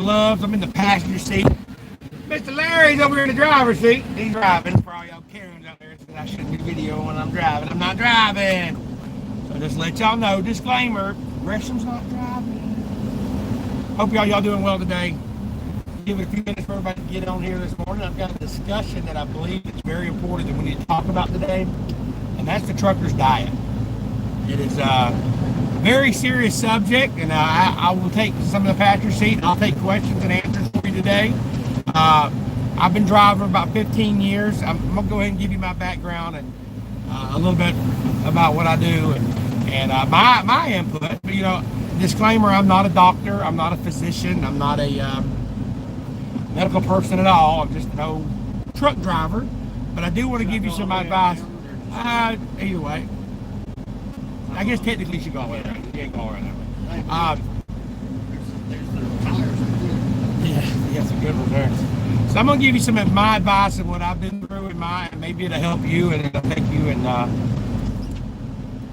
gloves. I'm in the passenger seat. Mr. Larry's over here in the driver's seat. He's driving. For all y'all Karens out there, I shouldn't be videoing when I'm driving. I'm not driving. So just let y'all know, disclaimer, Gresham's not driving. Hope y'all doing well today. Give it a few minutes for everybody to get on here this morning. I've got a discussion that I believe is very important that we need to talk about today, and that's the trucker's diet. It is a very serious subject, and I will take some of the passenger seat, and I'll take questions and answers for you today. I've been driving for about 15 years. I'm going to go ahead and give you my background and a little bit about what I do and my input. But, you know, disclaimer, I'm not a doctor. I'm not a physician. I'm not a medical person at all. I'm just an old truck driver. But I do want to give you some advice. Either way. I guess technically you should go all the way around. You ain't going around that way. There's the tires. Yeah, some good ones there. So I'm going to give you some of my advice and what I've been through, and maybe it'll help you and it'll take you and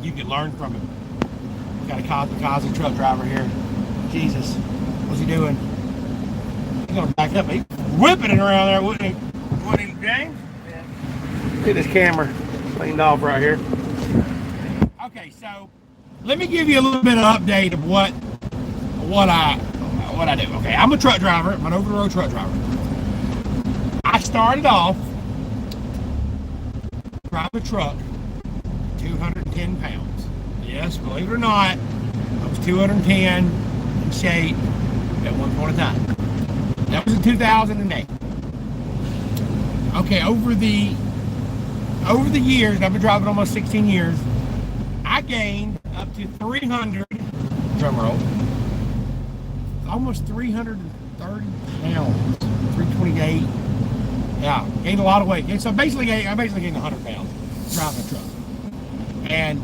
you can learn from it. We got a kamikaze truck driver here. Jesus, what's he doing? He's going to back up. He's whipping it around there, wouldn't he? What, James? Yeah. Look at this camera cleaned off right here. Okay, so let me give you a little bit of update of what I do. Okay, I'm a truck driver. I'm an over-the-road truck driver. I started off driving a truck, 210 pounds. Yes, believe it or not, I was 210 in shape at one point in time. That was in 2008. Okay, over the years, I've been driving almost 16 years, I gained up to 300, drum roll, almost 330 pounds, 328. Yeah, gained a lot of weight. So I basically gained 100 pounds driving a truck. And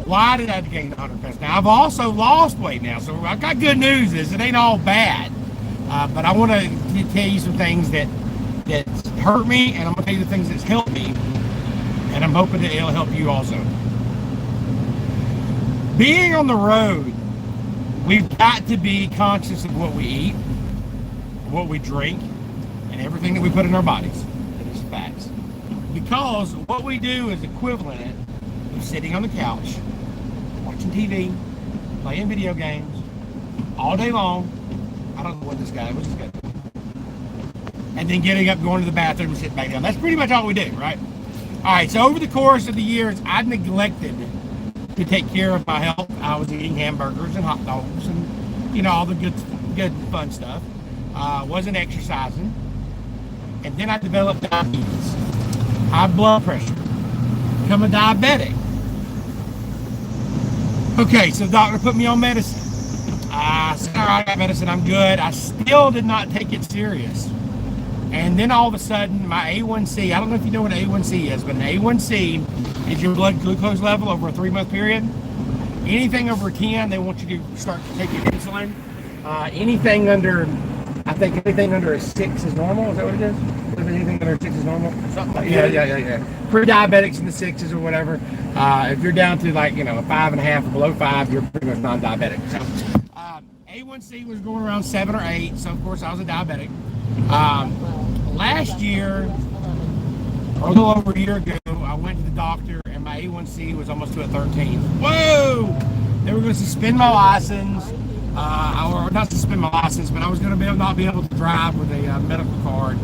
why did I gain 100 pounds? Now, I've also lost weight now, so I've got good news. It ain't all bad. But I want to tell you some things that hurt me, and I'm going to tell you the things that's helped me, and I'm hoping that it'll help you also. Being on the road, we've got to be conscious of what we eat, what we drink, and everything that we put in our bodies. That is facts. Because what we do is equivalent of sitting on the couch, watching TV, playing video games, all day long. I don't know what this guy was. And then getting up, going to the bathroom, and sitting back down. That's pretty much all we do, right? All right, so over the course of the years, I neglected to take care of my health. I was eating hamburgers and hot dogs and, you know, all the good fun stuff. Wasn't exercising. And then I developed diabetes, high blood pressure, become a diabetic. Okay, so the doctor put me on medicine. I said, all right, I got medicine, I'm good. I still did not take it serious. And then all of a sudden, my A1C, I don't know if you know what A1C is, but an A1C is your blood glucose level over a 3-month period. Anything over 10, they want you to start taking insulin. Anything under a 6 is normal. Is that what it is? Anything under a 6 is normal? Something like that. Yeah. Pre-diabetics in the 6s or whatever. If you're down to like, you know, a 5.5 or below 5, you're pretty much non-diabetic. So A1C was going around 7 or 8. So of course I was a diabetic. Last year, or a little over a year ago, I went to the doctor and my A1C was almost to a 13. Whoa! They were going to suspend my license. Or not suspend my license, but I was going to not be able to drive with a medical card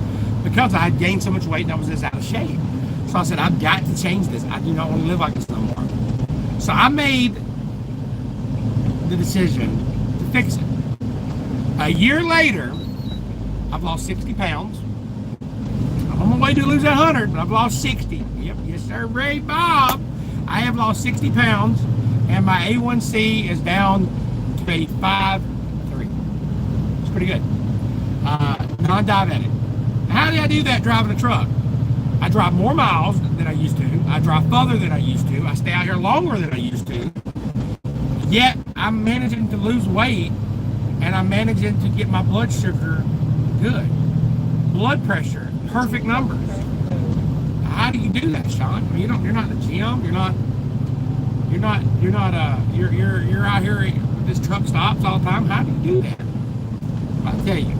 because I had gained so much weight and I was just out of shape. So I said, I've got to change this. I do not want to live like this no more. So I made the decision to fix it. A year later, I've lost 60 pounds. I'm on my way to lose 100, but I've lost 60. Yep, yes sir, Ray Bob. I have lost 60 pounds, and my A1C is down to a 5.3. It's pretty good. Non-diabetic. How did I do that driving a truck? I drive more miles than I used to. I drive further than I used to. I stay out here longer than I used to. Yet, I'm managing to lose weight, and I'm managing to get my blood sugar good. Blood pressure, perfect numbers. How do you do that, Sean? I mean, you're not in the gym. You're out here. This truck stops all the time. How do you do that? I'll tell you.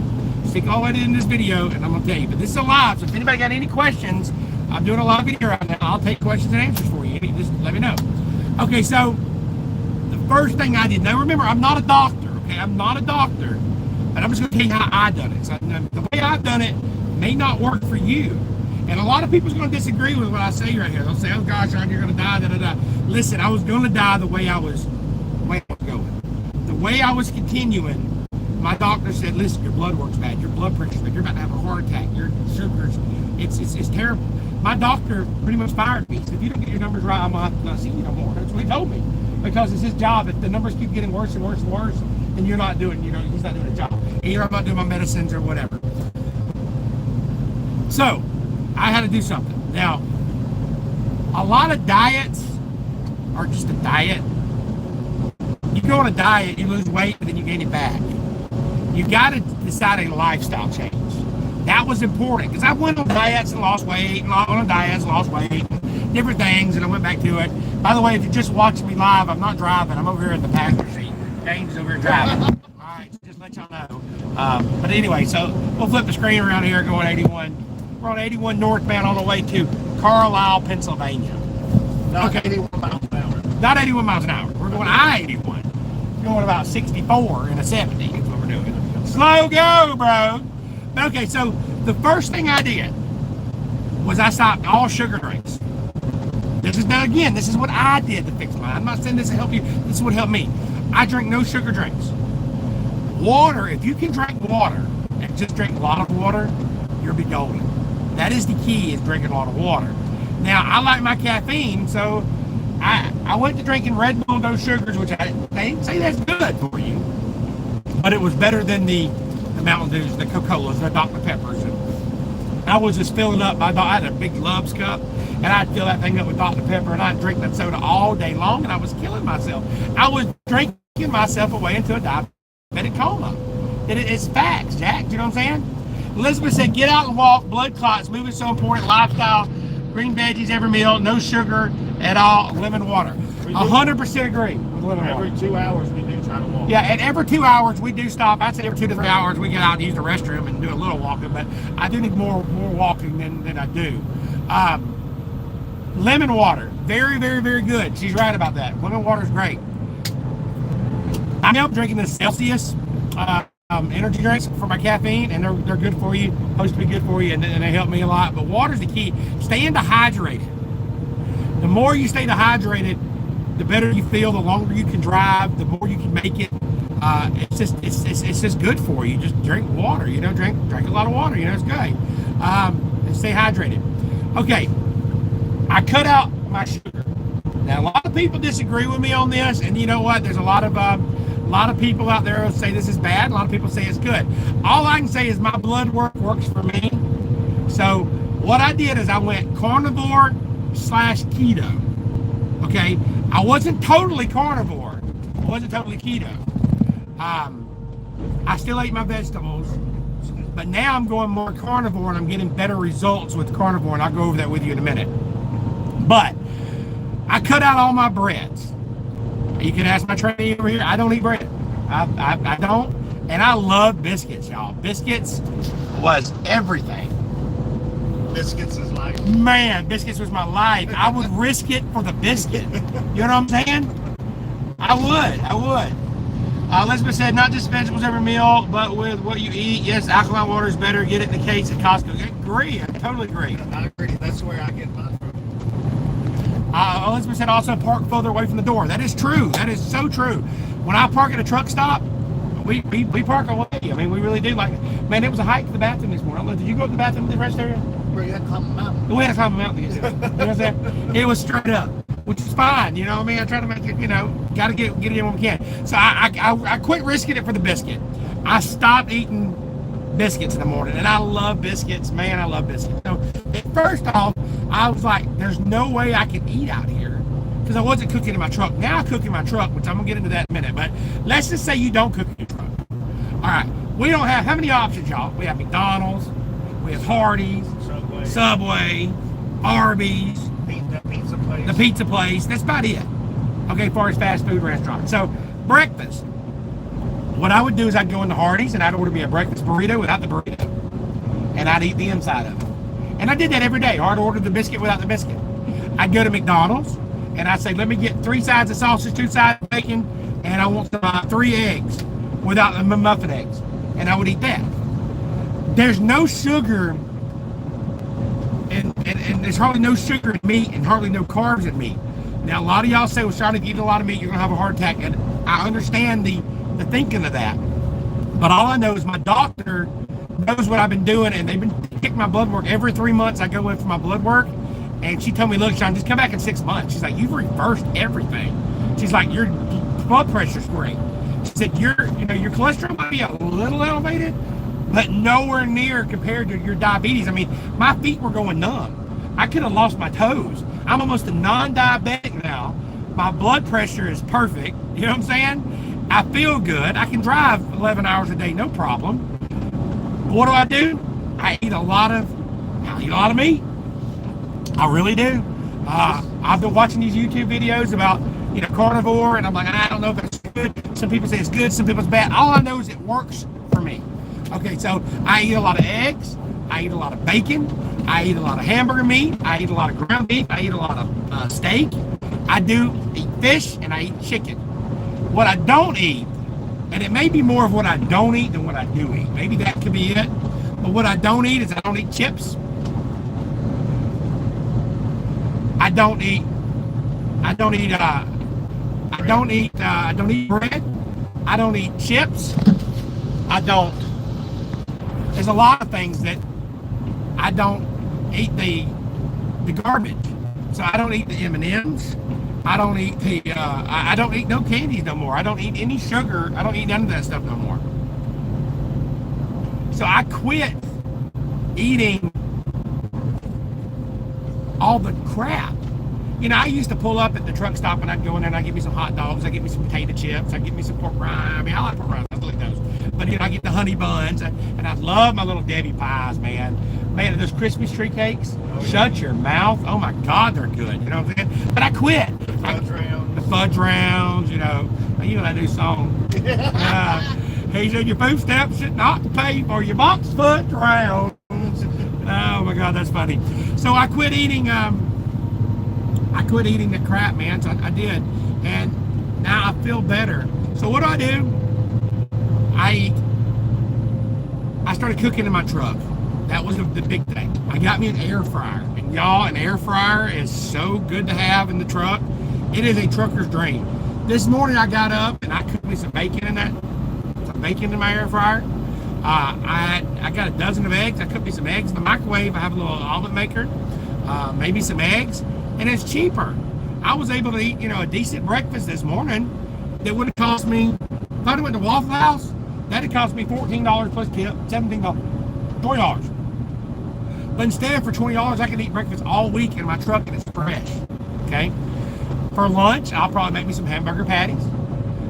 Stick all that in this video, and I'm gonna tell you. But this is a live, so if anybody got any questions, I'm doing a live video right now. I'll take questions and answers for you. Just let me know. Okay, so the first thing I did. Now remember, I'm not a doctor. Okay, I'm not a doctor, but I'm just gonna tell you how I done it. So the way I've done it may not work for you, and a lot of people's gonna disagree with what I say right here. They'll say, "Oh gosh, Ron, you're gonna die." Da da da. Listen, I was gonna die the way I was going. The way I was continuing. My doctor said, listen, your blood work's bad, your blood pressure's bad, you're about to have a heart attack, your sugars, it's terrible. My doctor pretty much fired me. He said, if you don't get your numbers right, I'm not seeing you no more. That's what he told me. Because it's his job. If the numbers keep getting worse and worse and worse, and you're not doing, he's not doing a job. And you're not doing my medicines or whatever. So, I had to do something. Now, a lot of diets are just a diet. You go on a diet, you lose weight, and then you gain it back. You got to decide a lifestyle change. That was important because I went on diets and lost weight, and on diets and lost weight, and different things, and I went back to it. By the way, if you're just watching me live, I'm not driving. I'm over here in the passenger seat. James is over here driving. All right, so just let y'all know. But anyway, so we'll flip the screen around here going 81. We're on 81 northbound on the way to Carlisle, Pennsylvania. Not 81 miles an hour. Not 81 miles an hour. We're going I-81. Going about 64 in a 70 is what we're doing. Slow go, bro. Okay, so the first thing I did was I stopped all sugar drinks. This is now again, this is what I did to fix mine. I'm not saying this to help you. This is what helped me. I drink no sugar drinks. Water, if you can drink water and just drink a lot of water, you'll be golden. That is the key, is drinking a lot of water. Now, I like my caffeine, so I went to drinking Red Bull, no sugars, which they say that's good for you. But it was better than the Mountain Dews, the Coca-Colas, the Dr. Peppers. And I was just filling up. I had a big Love's cup, and I'd fill that thing up with Dr. Pepper, and I'd drink that soda all day long, and I was killing myself. I was drinking myself away into a diabetic coma. It's facts, Jack. Do you know what I'm saying? Elizabeth said, get out and walk. Blood clots. Moving so important. Lifestyle. Green veggies every meal. No sugar at all. Lemon water. 100% agree with lemon water. Every 2 hours we do try to walk. Yeah, and every 2 hours we do stop. I'd say every 2 to 3 hours we get out and use the restroom and do a little walking, but I do need more walking than I do. Lemon water, very, very, very good. She's right about that. Lemon water is great. I'm now drinking the Celsius energy drinks for my caffeine, and they're good for you. Supposed to be good for you, and they help me a lot. But water's the key. Staying dehydrated. The more you stay dehydrated, the better you feel. The longer you can drive, the more you can make it. It's just good for you. Just drink water. Drink a lot of water. It's good. And stay hydrated. Okay, I cut out my sugar. Now a lot of people disagree with me on this, and you know what? There's a lot of people out there who say this is bad. A lot of people say it's good. All I can say is my blood work works for me. So what I did is I went carnivore / keto. Okay, I wasn't totally carnivore. I wasn't totally keto. I still ate my vegetables, but now I'm going more carnivore, and I'm getting better results with carnivore, and I'll go over that with you in a minute. But I cut out all my breads. You can ask my trainee over here. I don't eat bread. I don't, and I love biscuits, y'all. Biscuits was everything. Biscuits is life. Man, biscuits was my life. I would risk it for the biscuit. You know what I'm saying? I would. Elizabeth said, not just vegetables every meal, but with what you eat. Yes, alkaline water is better. Get it in the case at Costco. I agree. I totally agree. I agree. That's where I get mine from. Elizabeth said also park further away from the door. That is true. That is so true. When I park at a truck stop, we park away. I mean, we really do. Man, it was a hike to the bathroom this morning. Did you go to the bathroom in the rest area? Where you had to climb a mountain. We had to climb a mountain to get there. You know what I'm saying? It was straight up, which is fine. You know what I mean? I try to make it, got to get it in when we can. So I quit risking it for the biscuit. I stopped eating biscuits in the morning, and I love biscuits. Man, I love biscuits. So first off, I was like, there's no way I can eat out here because I wasn't cooking in my truck. Now I cook in my truck, which I'm going to get into that in a minute. But let's just say you don't cook in your truck. All right. We don't have, how many options, y'all? We have McDonald's. We have Hardee's. Subway, Arby's, the pizza place. That's about it. Okay, as far as fast food restaurants. So breakfast. What I would do is I'd go into Hardee's and I'd order me a breakfast burrito without the burrito. And I'd eat the inside of it. And I did that every day. I'd order the biscuit without the biscuit. I'd go to McDonald's and I'd say, let me get 3 sides of sausage, 2 sides of bacon, and I want 3 eggs without the muffin eggs. And I would eat that. There's no sugar, and there's hardly no sugar in meat and hardly no carbs in meat. Now, a lot of y'all say, well, Sean, if you eat a lot of meat, you're going to have a heart attack. And I understand the thinking of that. But all I know is my doctor knows what I've been doing, and they've been taking my blood work every 3 months. I go in for my blood work, and she told me, look, Sean, just come back in 6 months. She's like, you've reversed everything. She's like, your blood pressure's great. She said, your cholesterol might be a little elevated, but nowhere near compared to your diabetes. I mean, my feet were going numb. I could have lost my toes. I'm almost a non-diabetic now. My blood pressure is perfect. You know what I'm saying? I feel good. I can drive 11 hours a day, no problem. What do? I eat a lot of meat. I really do. I've been watching these YouTube videos about, carnivore, and I'm like, I don't know if it's good. Some people say it's good, some people it's bad. All I know is it works for me. Okay, so I eat a lot of eggs. I eat a lot of bacon. I eat a lot of hamburger meat. I eat a lot of ground beef. I eat a lot of steak. I do eat fish, and I eat chicken. What I don't eat, and it may be more of what I don't eat than what I do eat. Maybe that could be it. But what I don't eat is I don't eat chips. I don't eat bread. I don't eat chips. There's a lot of things that I don't eat the garbage. So I don't eat the M&Ms. I don't eat I don't eat no candies no more. I don't eat any sugar. I don't eat none of that stuff no more. So I quit eating all the crap. I used to pull up at the truck stop and I'd go in there and I'd get me some hot dogs. I'd get me some potato chips. I'd get me some pork rinds. I mean, I like pork rinds. I like those. But, I get the honey buns. And I love my little Debbie pies, man. Man, those Christmas tree cakes, shut your mouth. Oh, my God, they're good. You know what I'm saying? But I quit. The fudge rounds, that new song. He said, your footsteps should not pay for your box fudge rounds. Oh, my God, that's funny. So I quit eating... the crap, man. So I did, and now I feel better. So what do? I started cooking in my truck. That was the big thing. I got me an air fryer, and y'all, an air fryer is so good to have in the truck. It is a trucker's dream. This morning I got up and I cooked me some bacon in my air fryer. I got a dozen of eggs. I cooked me some eggs in the microwave. I have a little omelet maker, maybe some eggs. And it's cheaper. I was able to eat, a decent breakfast this morning that would have cost me, if I went to Waffle House, that'd cost me $14 plus tip, $17, $20. But instead, for $20, I can eat breakfast all week in my truck and it's fresh, okay? For lunch, I'll probably make me some hamburger patties.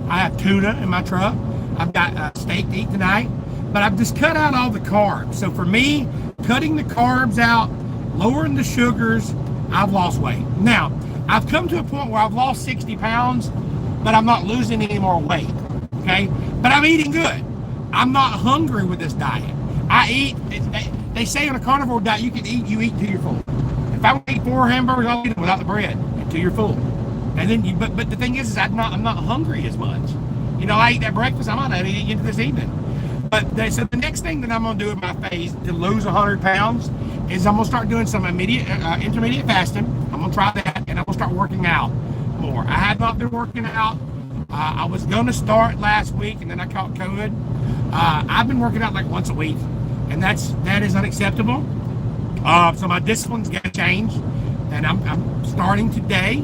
I have tuna in my truck. I've got steak to eat tonight. But I've just cut out all the carbs. So for me, cutting the carbs out, lowering the sugars, I've lost weight. Now, I've come to a point where I've lost 60 pounds, but I'm not losing any more weight, okay? But I'm eating good. I'm not hungry with this diet. I eat, they say on a carnivore diet, you eat till you're full. If I eat 4 hamburgers, I'll eat them without the bread until you're full. And then, but the thing is I'm not hungry as much. I ate that breakfast, I might not eat it into this evening. But so the next thing that I'm going to do in my phase to lose 100 pounds is I'm going to start doing some intermediate fasting. I'm going to try that, and I'm going to start working out more. I have not been working out. I was going to start last week, and then I caught COVID. I've been working out like once a week, and that is unacceptable. So my discipline's got to change, and I'm starting today.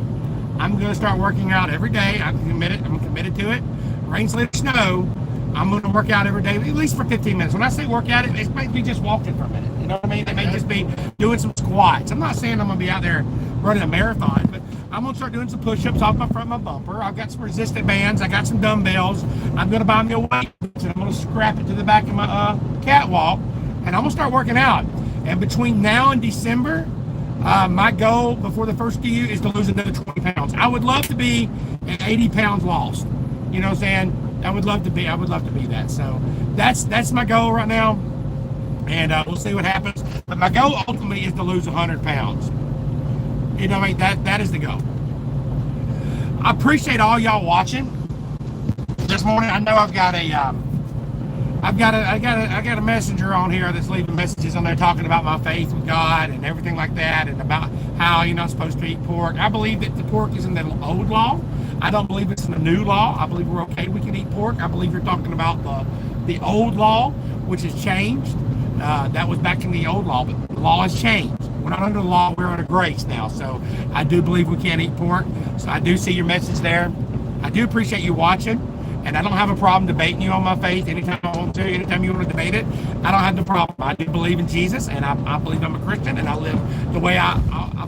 I'm going to start working out every day. I'm committed to it. Rain, sleet, or snow. I'm going to work out every day, at least for 15 minutes. When I say work out, it might be just walking for a minute. You know what I mean? It may just be doing some squats. I'm not saying I'm going to be out there running a marathon, but I'm going to start doing some push-ups off my front of my bumper. I've got some resistant bands. I got some dumbbells. I'm going to buy me a weight, and I'm going to scrap it to the back of my catwalk, and I'm going to start working out. And between now and December, my goal before the first of the year is to lose another 20 pounds. I would love to be at 80 pounds lost. You know what I'm saying? I would love to be that. So that's my goal right now, and we'll see what happens. But my goal ultimately is to lose 100 pounds. You know, I mean, that is the goal. I appreciate all y'all watching this morning. I know I've got a messenger on here that's leaving messages on there talking about my faith with God and everything like that, and about how you're not supposed to eat pork. I believe that the pork is in the old law. I don't believe it's in the new law. I believe we're okay. We can eat pork. I believe you're talking about the old law, which has changed. That was back in the old law, but the law has changed. We're not under the law. We're under grace now. So I do believe we can't eat pork. So I do see your message there. I do appreciate you watching. And I don't have a problem debating you on my faith anytime I want to. Anytime you want to debate it, I don't have the problem. I do believe in Jesus, and I believe I'm a Christian, and I live the way I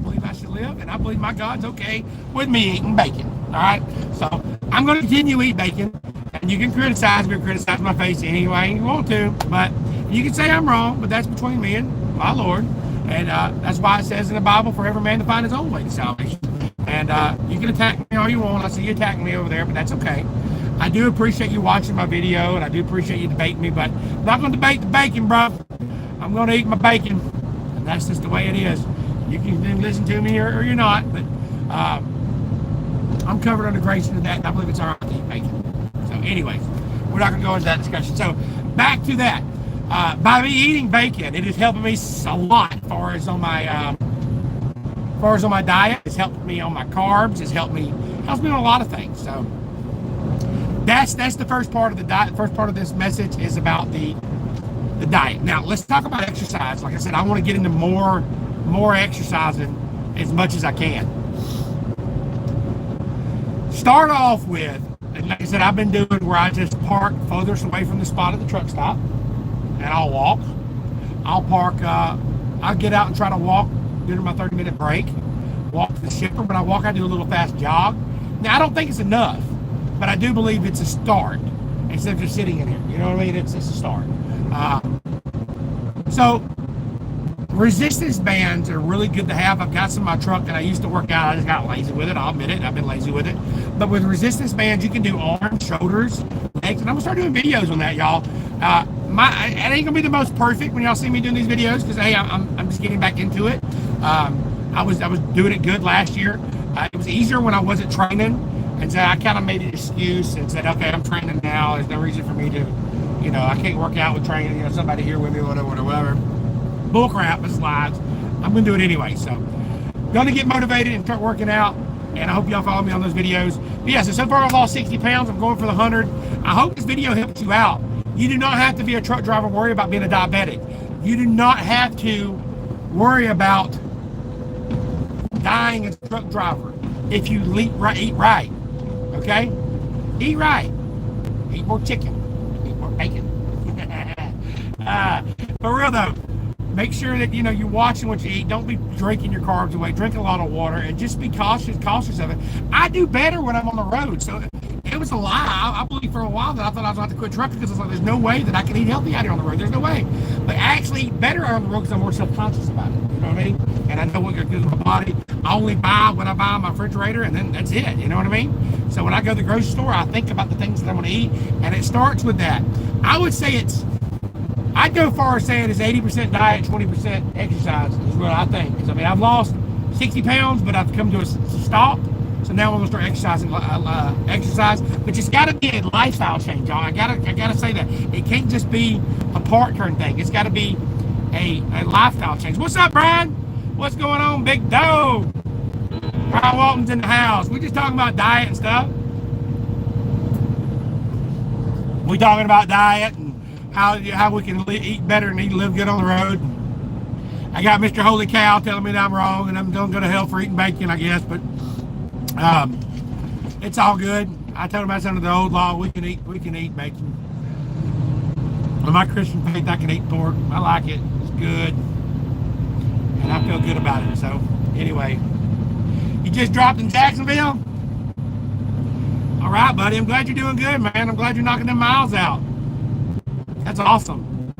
believe I should live, and I believe my God's okay with me eating bacon. All right? So I'm going to continue to eat bacon, and you can criticize me or criticize my face any way you want to, but you can say I'm wrong, but that's between me and my Lord. And that's why it says in the Bible, for every man to find his own way to salvation. And you can attack me all you want. I see you attacking me over there, but that's okay. I do appreciate you watching my video, and I do appreciate you debating me, but I'm not going to debate the bacon, bro. I'm going to eat my bacon, and that's just the way it is. You can listen to me or you're not, but I'm covered under grace into that, and I believe it's all right to eat bacon. So anyways, we're not going to go into that discussion. So back to that. By me eating bacon, it is helping me a lot as far as on my diet. It's helped me on my carbs. Helps me on a lot of things. So that's the first part of the diet. The first part of this message is about the diet. Now let's talk about exercise. Like I said, I want to get into more exercising as much as I can. Start off with, and like I said, I've been doing where I just park furthest away from the spot at the truck stop, and I'll walk. I'll park. I'll get out and try to walk during my 30-minute break. Walk to the shipper, but I walk. I do a little fast jog. Now I don't think it's enough, but I do believe it's a start instead of just sitting in here. You know what I mean? It's a start. So resistance bands are really good to have. I've got some in my truck that I used to work out. I just got lazy with it. I'll admit it. I've been lazy with it. But with resistance bands, you can do arms, shoulders, legs, and I'm gonna start doing videos on that, y'all. It ain't gonna be the most perfect when y'all see me doing these videos because hey, I'm just getting back into it. I was doing it good last year. It was easier when I wasn't training, and so I kind of made an excuse and said, okay, I'm training now. There's no reason for me to, I can't work out with training. Somebody here with me, whatever. Bull crap, it slides. I'm gonna do it anyway. So, gonna get motivated and start working out. And I hope y'all follow me on those videos. But yeah, so far I've lost 60 pounds. I'm going for the 100. I hope this video helps you out. You do not have to be a truck driver and worry about being a diabetic. You do not have to worry about dying as a truck driver if you eat right. Okay? Eat right. Eat more chicken. Eat more bacon. For real though, make sure that you're watching what you eat. Don't be drinking your carbs away. Drink a lot of water and just be cautious of it. I do better when I'm on the road. So it was a lie. I believe for a while that I thought I was going to have to quit trucking because I was like, there's no way that I can eat healthy out here on the road. There's no way. But I actually eat better on the road because I'm more self-conscious about it. You know what I mean? And I know what it does to my body. I only buy what I buy in my refrigerator, and then that's it. You know what I mean? So when I go to the grocery store, I think about the things that I'm going to eat, and it starts with that. I would say I'd go far as saying it's 80% diet, 20% exercise is what I think. Because I've lost 60 pounds, but I've come to a stop. So now I'm gonna start exercise. But it's got to be a lifestyle change, y'all. I gotta say that it can't just be a part turn thing. It's got to be a lifestyle change. What's up, Brian? What's going on, big dog? Brian Walton's in the house. We just talking about diet and stuff. We talking about diet and how we can eat better and live good on the road. I got Mr. Holy Cow telling me that I'm wrong and I'm going to go to hell for eating bacon, I guess, but it's all good. I told him that's under the old law. We can eat bacon. With my Christian faith, I can eat pork. I like it. It's good. And I feel good about it. So anyway, you just dropped in Jacksonville? All right, buddy. I'm glad you're doing good, man. I'm glad you're knocking them miles out. That's awesome.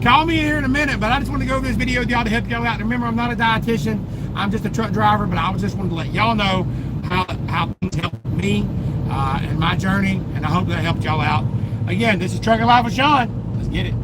Call me here in a minute, but I just want to go over this video with y'all to help y'all out. Remember, I'm not a dietitian. I'm just a truck driver, but I just wanted to let y'all know how things help me. in my journey, and I hope that helped y'all out. Again, this is Trucking Life with Sean. Let's get it.